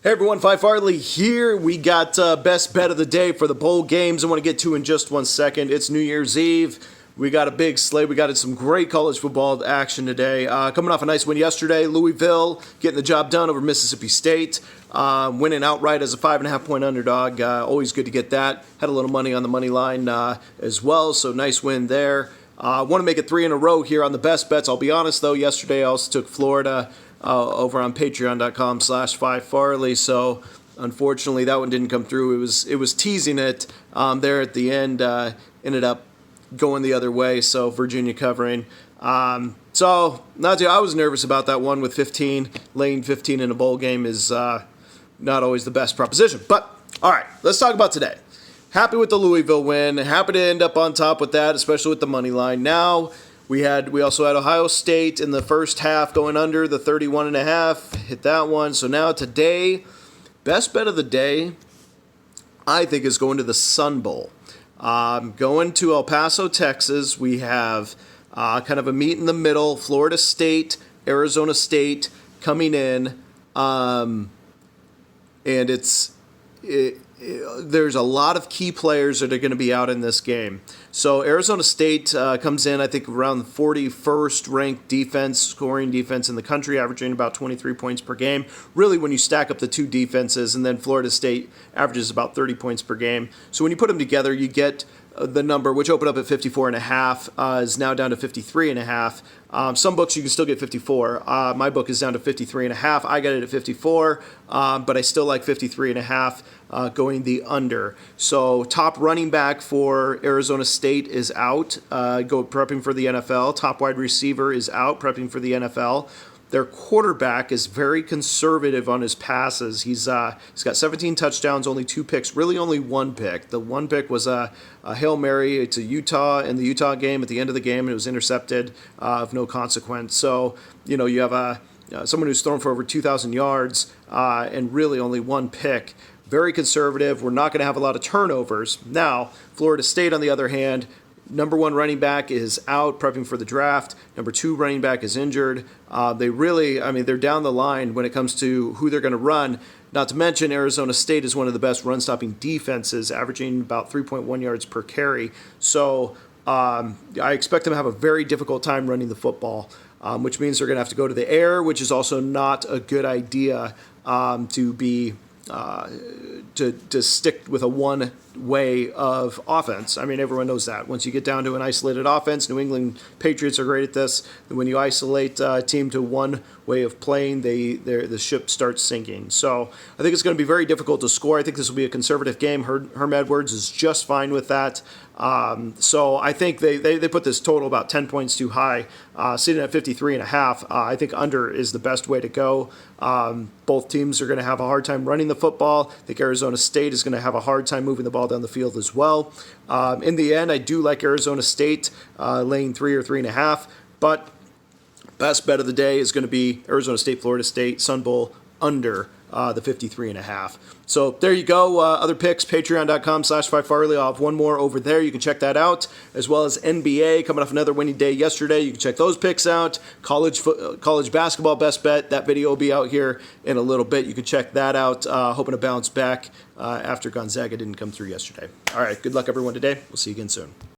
Hey everyone, Phi Farley here. We got best bet of the day for the bowl games I want to get to in just 1 second. It's New Year's Eve. We got a big slate. We got some great college football action today. Coming off a nice win yesterday, Louisville getting the job done over Mississippi State. Winning outright as a 5.5 point underdog. Always good to get that. Had a little money on the money line as well, so nice win there. Want to make it 3 in a row here on the best bets. I'll be honest though, yesterday I also took Florida over on patreon.com/Phi Farley. So unfortunately that one didn't come through. It was teasing it there at the end. Ended up going the other way. So Virginia covering. I was nervous about that one with 15. Laying 15 in a bowl game is not always the best proposition. But all right, let's talk about today. Happy with the Louisville win. Happy to end up on top with that, especially with the money line. Now we also had Ohio State in the first half going under the 31.5. Hit that one. So now today, best bet of the day, I think, is going to the Sun Bowl. Going to El Paso, Texas. We have kind of a meet in the middle. Florida State, Arizona State coming in. There's a lot of key players that are going to be out in this game. So Arizona State comes in, I think, around the 41st ranked defense, scoring defense in the country, averaging about 23 points per game. Really, when you stack up the two defenses, and then Florida State averages about 30 points per game. So when you put them together, you get the number, which opened up at 54.5, is now down to 53.5. Some books you can still get 54. My book is down to 53.5. I got it at 54, but I still like 53.5 going the under. So top running back for Arizona State is out, prepping for the NFL. Top wide receiver is out, prepping for the NFL. Their quarterback is very conservative on his passes. He's got 17 touchdowns, only 2 picks, really only 1 pick. The 1 pick was a Hail Mary to Utah in the Utah game at the end of the game, and it was intercepted of no consequence. So, you have someone who's thrown for over 2,000 yards and really only 1 pick. Very conservative. We're not going to have a lot of turnovers. Now, Florida State, on the other hand, number 1 running back is out, prepping for the draft. Number 2 running back is injured. They're down the line when it comes to who they're going to run. Not to mention, Arizona State is one of the best run-stopping defenses, averaging about 3.1 yards per carry. So I expect them to have a very difficult time running the football, which means they're going to have to go to the air, which is also not a good idea to stick with a one way of offense. I mean, everyone knows that. Once you get down to an isolated offense, New England Patriots are great at this. When you isolate a team to one way of playing, the ship starts sinking. So I think it's going to be very difficult to score. I think this will be a conservative game. Herm Edwards is just fine with that. So I think they put this total about 10 points too high, sitting at 53.5. I think under is the best way to go. Both teams are going to have a hard time running the football. I think Arizona State is going to have a hard time moving the ball down the field as well. In the end, I do like Arizona State laying 3 or 3.5, but best bet of the day is going to be Arizona State, Florida State, Sun Bowl under the 53.5. So there you go. Other picks, patreon.com/Phi Farley. I'll have one more over there. You can check that out, as well as NBA coming off another winning day yesterday. You can check those picks out. College basketball best bet. That video will be out here in a little bit. You can check that out. Hoping to bounce back after Gonzaga didn't come through yesterday. All right. Good luck, everyone, today. We'll see you again soon.